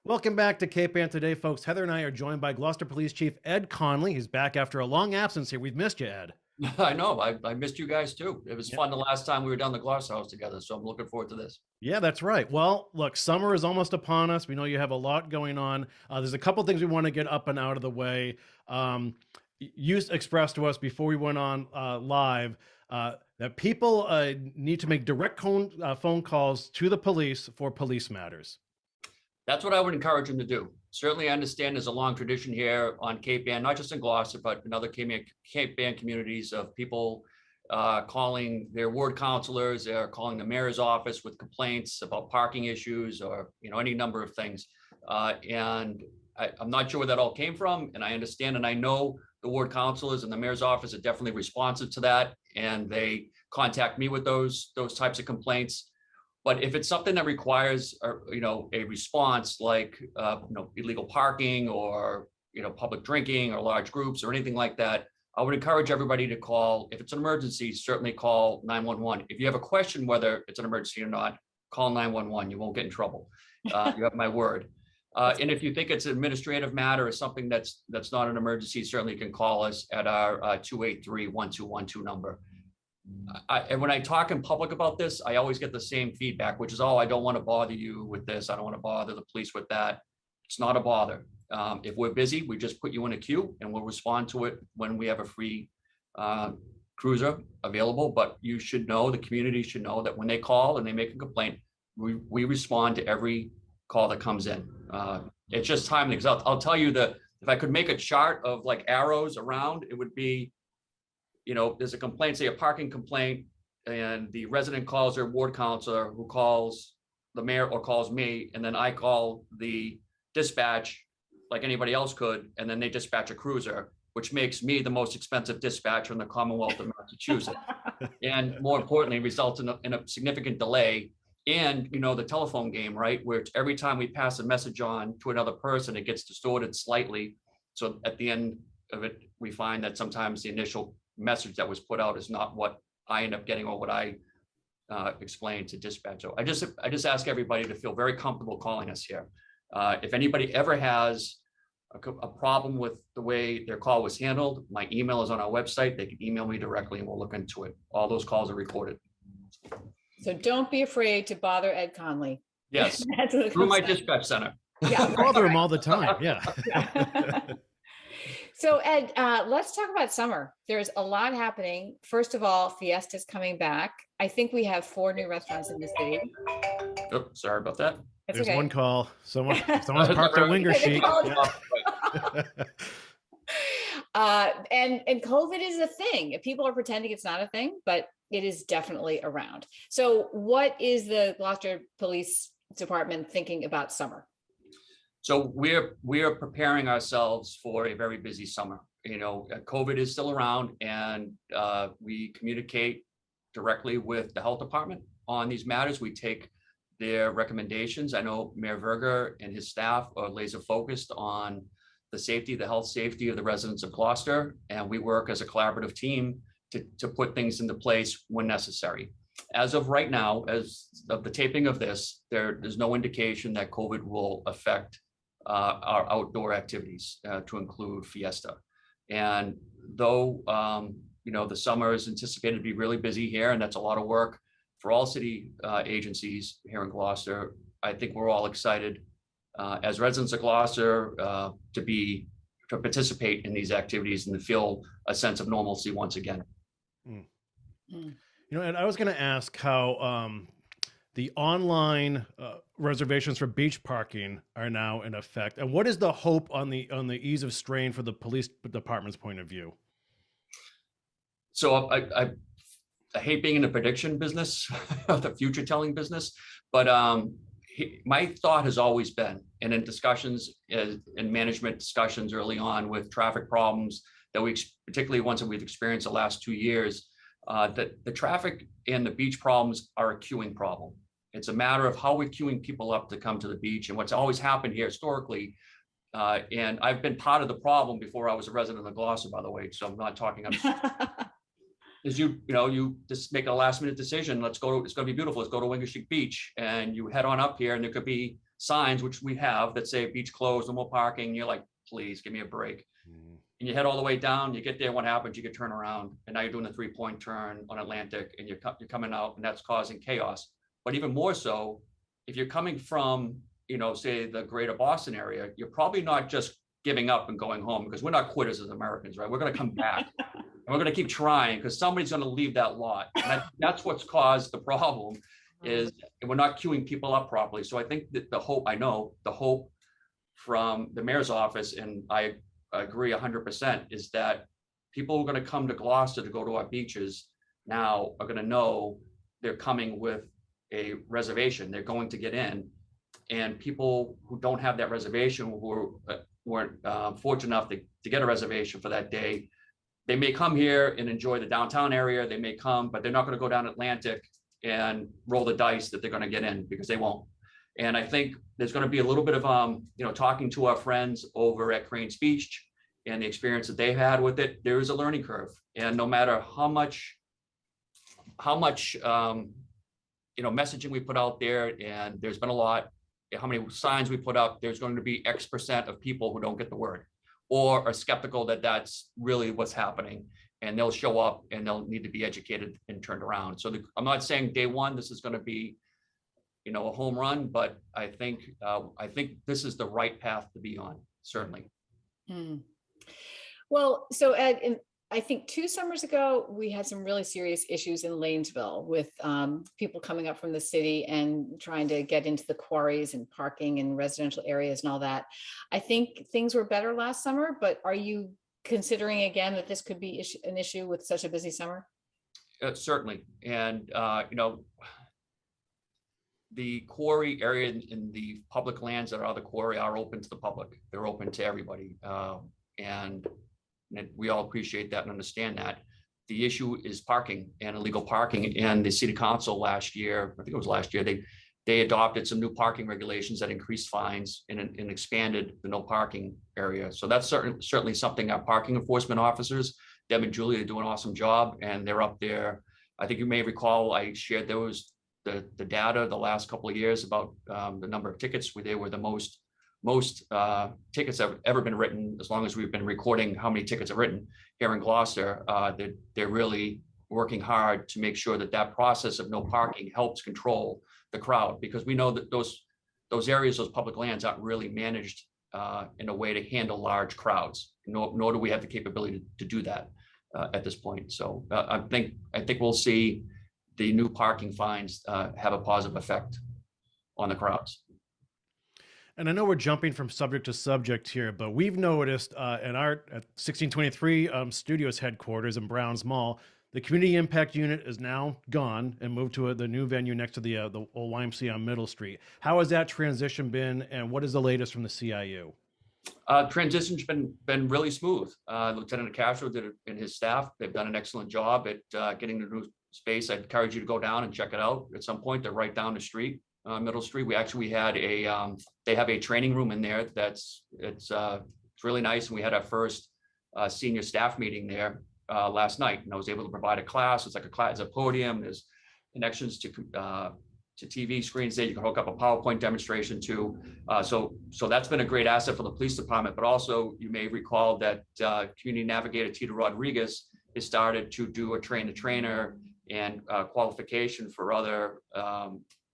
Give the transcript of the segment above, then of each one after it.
Welcome back to Cape Ann today, folks. Heather and I are joined by Gloucester Police Chief Ed Conley. He's back after a long absence here. We've missed you, Ed. I know. I missed you guys too. It was Yeah. fun the last time we were down the Gloucester house together. So I'm looking forward to this. Yeah, that's right. Well, look, summer is almost upon us. We know you have a lot going on. There's a couple things we want to get up and out of the way. You expressed to us before we went on live that people need to make direct phone calls to the police for police matters. That's what I would encourage them to do. Certainly, I understand there's a long tradition here on Cape Ann, not just in Gloucester, but in other Cape Ann communities of people calling their ward counselors, they're calling the mayor's office with complaints about parking issues or any number of things. And I'm not sure where that all came from. And I understand, and I know the ward counselors and the mayor's office are definitely responsive to that, and they contact me with those types of complaints. But if it's something that requires, a response like, illegal parking or, public drinking or large groups or anything like that, I would encourage everybody to call. If it's an emergency, certainly call 911. If you have a question whether it's an emergency or not, call 911. You won't get in trouble. You have my word. And if you think it's an administrative matter or something that's not an emergency, certainly you can call us at our 283-1212 number. And when I talk in public about this, I always get the same feedback, which is, oh, I don't want to bother you with this. I don't want to bother the police with that. It's not a bother. If we're busy, we just put you in a queue and we'll respond to it when we have a free cruiser available. But you should know, the community should know that when they call and they make a complaint, we respond to every call that comes in. It's just timely. Because I'll tell you that if I could make a chart of like arrows around, it would be, there's a complaint, say a parking complaint, and the resident calls their ward counselor, who calls the mayor or calls me, and then I call the dispatch like anybody else could, and then they dispatch a cruiser, which makes me the most expensive dispatcher in the Commonwealth of Massachusetts. And more importantly, results in a significant delay. And, the telephone game, right, where every time we pass a message on to another person, it gets distorted slightly. So at the end of it, we find that sometimes the initial message that was put out is not what I end up getting or what I explained to dispatch. So I just ask everybody to feel very comfortable calling us here. If anybody ever has a problem with the way their call was handled, my email is on our website. They can email me directly and we'll look into it. All those calls are recorded. So don't be afraid to bother Ed Conley. Yes, through my dispatch center. Yeah, Bother him all the time. Yeah. So Ed, let's talk about summer. There's a lot happening. First of all, Fiesta's coming back. I think we have 4 new restaurants in the city. Oh, sorry about that. That's There's okay. one call. Someone's parked their winger sheet. And COVID is a thing. People are pretending it's not a thing, but it is definitely around. So what is the Gloucester Police Department thinking about summer? So we are preparing ourselves for a very busy summer. COVID is still around, and we communicate directly with the health department on these matters. We take their recommendations. I know Mayor Verger and his staff are laser focused on the health safety of the residents of Gloucester, and we work as a collaborative team to put things into place when necessary. As of right now, as of the taping of this, there's no indication that COVID will affect our outdoor activities, to include Fiesta. And though the summer is anticipated to be really busy here, and that's a lot of work for all city agencies here in Gloucester, I think we're all excited as residents of Gloucester to participate in these activities and to feel a sense of normalcy once again. And I was going to ask how the online reservations for beach parking are now in effect, and what is the hope on the ease of strain for the police department's point of view? So I hate being in the prediction business, the future telling business, but my thought has always been, and in discussions, in management discussions early on with traffic problems that particularly ones that we've experienced the last 2 years, that the traffic and the beach problems are a queuing problem. It's a matter of how we're queuing people up to come to the beach. And what's always happened here historically, and I've been part of the problem before I was a resident of Gloucester, by the way, so I'm not talking is you just make a last minute decision. It's going to be beautiful. Let's go to Wingershik Beach, and you head on up here, and there could be signs, which we have, that say beach closed, no more parking. You're like, please give me a break. And you head all the way down, you get there, what happens? You get turned around, and now you're doing a 3-point turn on Atlantic, and you're coming out, and that's causing chaos. But even more so, if you're coming from, say the greater Boston area, you're probably not just giving up and going home, because we're not quitters as Americans, right? We're going to come back and we're going to keep trying, because somebody's going to leave that lot. And that's what's caused the problem, is we're not queuing people up properly. So I think that the hope from the mayor's office, and I agree 100%, is that people who are going to come to Gloucester to go to our beaches now are going to know they're coming with a reservation. They're going to get in, and people who don't have that reservation, who weren't fortunate enough to get a reservation for that day, they may come here and enjoy the downtown area. They may come, but they're not going to go down Atlantic and roll the dice that they're going to get in, because they won't. And I think there's going to be a little bit of, talking to our friends over at Crane's Beach and the experience that they've had with it. There is a learning curve, and no matter how much messaging we put out there, and there's been a lot, how many signs we put up, there's going to be X% of people who don't get the word, or are skeptical that that's really what's happening, and they'll show up and they'll need to be educated and turned around. So I'm not saying day one this is going to be a home run, but I think this is the right path to be on, certainly. Well, so Ed, I think 2 summers ago, we had some really serious issues in Lanesville with people coming up from the city and trying to get into the quarries and parking in residential areas and all that. I think things were better last summer, but are you considering again that this could be an issue with such a busy summer? Certainly. And, the quarry area in the public lands that are the quarry are open to the public. They're open to everybody. And we all appreciate that and understand that. The issue is parking and illegal parking. And the city council last year, I think it was last year, they adopted some new parking regulations that increased fines and expanded the no parking area. So that's certainly something our parking enforcement officers, Deb and Julie, are doing an awesome job, and they're up there. I think you may recall I shared there was the data the last couple of years about the number of tickets where they were the most tickets have ever been written, as long as we've been recording how many tickets are written here in Gloucester. They're really working hard to make sure that process of no parking helps control the crowd, because we know that those areas, those public lands, aren't really managed in a way to handle large crowds, nor do we have the capability to do that at this point. So I think we'll see the new parking fines have a positive effect on the crowds. And I know we're jumping from subject to subject here, but we've noticed at 1623 Studios headquarters in Browns Mall, the community impact unit is now gone and moved to the new venue next to the old YMCA on Middle Street. How has that transition been, and what is the latest from the CIU? Transition's been really smooth. Lieutenant Castro and his staff, they've done an excellent job at getting the new space. I'd encourage you to go down and check it out at some point. They're right down the street, Middle Street. We had they have a training room in there it's really nice. And we had our first senior staff meeting there last night, and I was able to provide a class. It's like it's a podium. There's connections to TV screens there. You can hook up a PowerPoint demonstration to. So that's been a great asset for the police department. But also, you may recall that community navigator Tito Rodriguez has started to do a train-the-trainer and qualification for other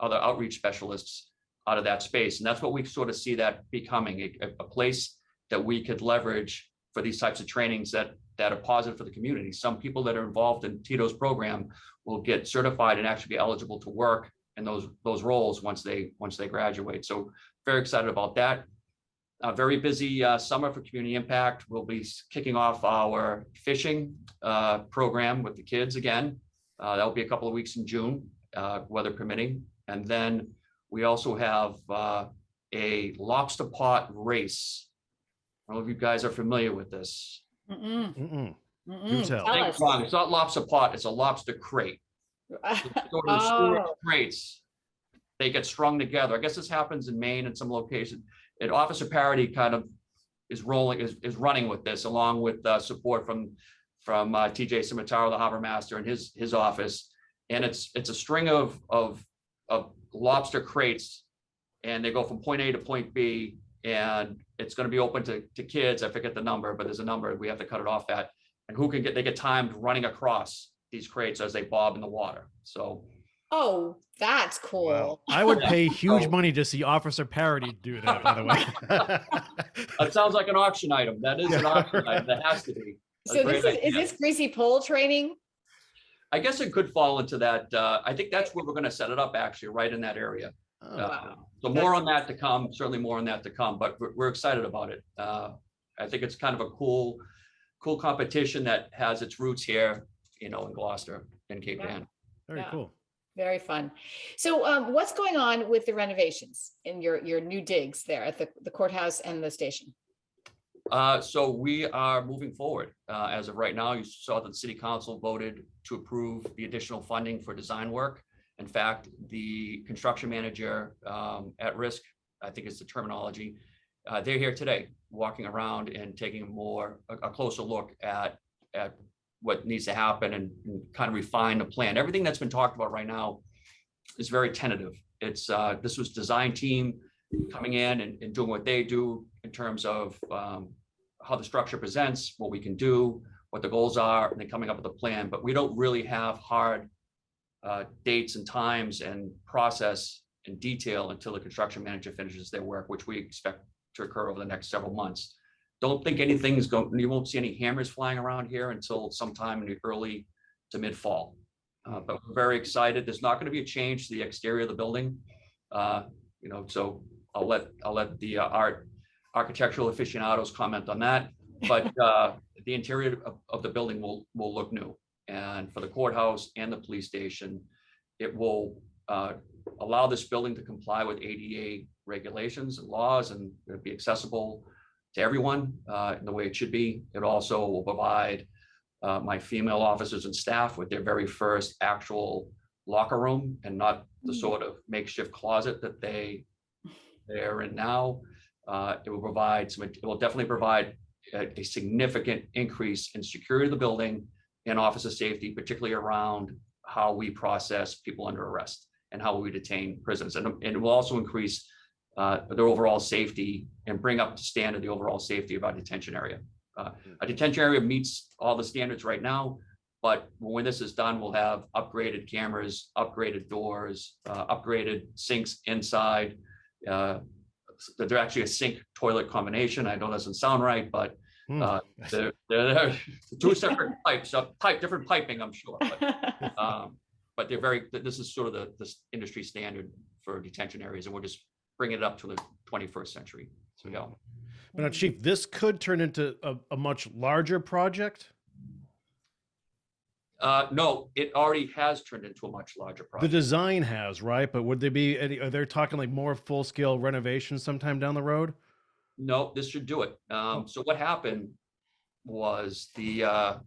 outreach specialists out of that space. And that's what we sort of see that becoming a place that we could leverage for these types of trainings that are positive for the community. Some people that are involved in Tito's program will get certified and actually be eligible to work in those roles once they graduate. So very excited about that. A very busy summer for community impact. We'll be kicking off our fishing program with the kids again. That'll be a couple of weeks in June, weather permitting. And then we also have a lobster pot race. I don't know if you guys are familiar with this. Do tell. Wrong. It's not lobster pot, it's a lobster crate. Crates, they get strung together. I guess this happens in Maine and some locations. And Officer Parity kind of is running with this, along with support from TJ Cimitaro, the harbor master, and his office. And it's a string of lobster crates, and they go from point A to point B, and it's going to be open to kids. I forget the number, but there's a number we have to cut it off at. And they get timed running across these crates as they bob in the water. So. Oh, that's cool. Wow. I would pay huge So- money to see Officer Parody do that, by the way. That sounds like an auction item. That is an auction item. That has to be. A So great is idea. this greasy pole training? I guess it could fall into that. I think that's where we're going to set it up, actually, right in that area. Oh, Wow. So more on that to come, certainly more on that to come, but we're excited about it. I think it's kind of a cool competition that has its roots here, in Gloucester and Cape Yeah. Ann. very Yeah. cool. Very fun. So what's going on with the renovations in your new digs there at the courthouse and the station? So we are moving forward. As of right now, you saw that the city council voted to approve the additional funding for design work. In fact, the construction manager at risk, I think is the terminology, they're here today, walking around and taking a closer look at what needs to happen and kind of refine the plan. Everything that's been talked about right now is very tentative. This was design team coming in and doing what they do in terms of how the structure presents, what we can do, what the goals are, and then coming up with a plan. But we don't really have hard dates and times and process and detail until the construction manager finishes their work, which we expect to occur over the next several months. Don't think you won't see any hammers flying around here until sometime in the early to mid fall. But we're very excited. There's not going to be a change to the exterior of the building. So I'll let the architectural aficionados comment on that. But the interior of the building will look new. And for the courthouse and the police station, it will allow this building to comply with ADA regulations and laws, and it'll be accessible to everyone in the way it should be. It also will provide my female officers and staff with their very first actual locker room, and not the sort of makeshift closet that they're in now. It will definitely provide a significant increase in security of the building and officer safety, particularly around how we process people under arrest and how we detain prisoners. And it will also increase their overall safety and bring up to standard the overall safety of our detention area. A detention area meets all the standards right now, but when this is done, we'll have upgraded cameras, upgraded doors, upgraded sinks inside. They're actually a sink toilet combination. I know that doesn't sound right, but they're two separate pipes, different piping, I'm sure. But this is sort of the industry standard for detention areas, and we're just bringing it up to the 21st century. So yeah. But now, Chief, this could turn into a much larger project. No, it already has turned into a much larger The project. design has, right? But would there be are they talking like more full-scale renovations sometime down the road? No, this should do it. So what happened was the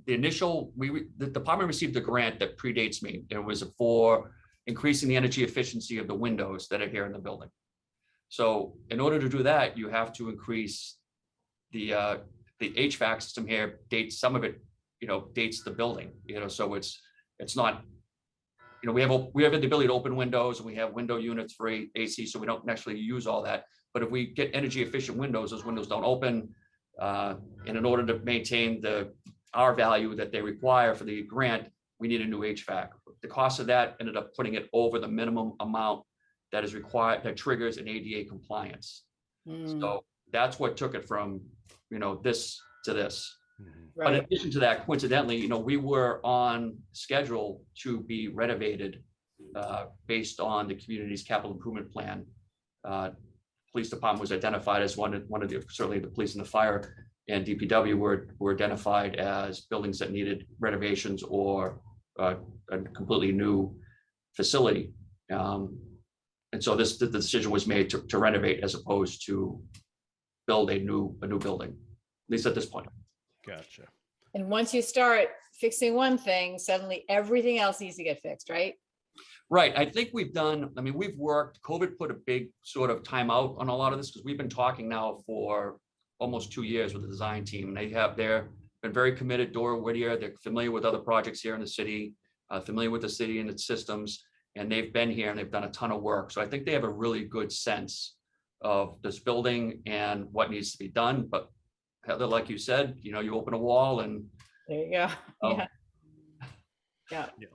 department received a grant that predates me. It was for increasing the energy efficiency of the windows that are here in the building. So in order to do that, you have to increase the HVAC system here. Some of it, dates the building. So it's not. We have the ability to open windows, and we have window units for AC, so we don't necessarily use all that. But if we get energy efficient windows, those windows don't open. And in order to maintain the R value that they require for the grant, we need a new HVAC. The cost of that ended up putting it over the minimum amount that is required, that triggers an ADA compliance. So that's what took it from, this to this. But in Right. addition to that, coincidentally, we were on schedule to be renovated based on the community's capital improvement plan. Police department was identified as one of the, certainly the police and the fire and DPW were identified as buildings that needed renovations or a completely new facility. And so the decision was made to renovate as opposed to build a new building, at least at this point. Gotcha. And once you start fixing one thing, suddenly everything else needs to get fixed, right? Right. I think we've worked, COVID put a big sort of timeout on a lot of this, because we've been talking now for almost 2 years with the design team. They're been very committed. Dora Whittier, they're familiar with other projects here in the city, familiar with the city and its systems. and they've been here and they've done a ton of work. So I think they have a really good sense of this building and what needs to be done. But Heather, like you said, you open a wall and There you go. Oh. Yeah. Yeah.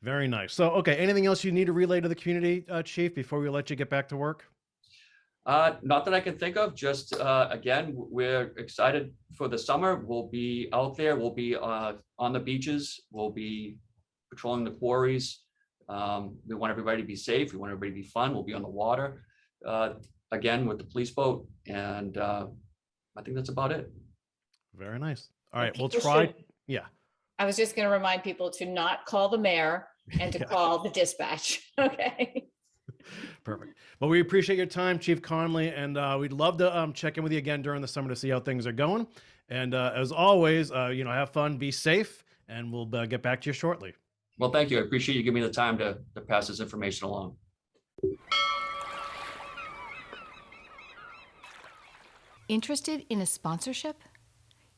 Very nice. So, okay, anything else you need to relay to the community, Chief, before we let you get back to work? Not that I can think of. Just again, we're excited for the summer. We'll be out there. We'll be on the beaches. We'll be patrolling the quarries. We want everybody to be safe. We want everybody to be fun. We'll be on the water again with the police boat, and I think that's about it. Very nice. All right, we'll People try. should- Yeah. I was just going to remind people to not call the mayor and to Yeah. call the dispatch. Okay. Perfect. Well, we appreciate your time, Chief Conley, and we'd love to check in with you again during the summer to see how things are going. And as always, have fun, be safe, and we'll get back to you shortly. Well, thank you. I appreciate you giving me the time to pass this information along. Interested in a sponsorship?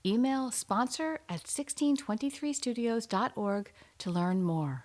Email sponsor@1623studios.org to learn more.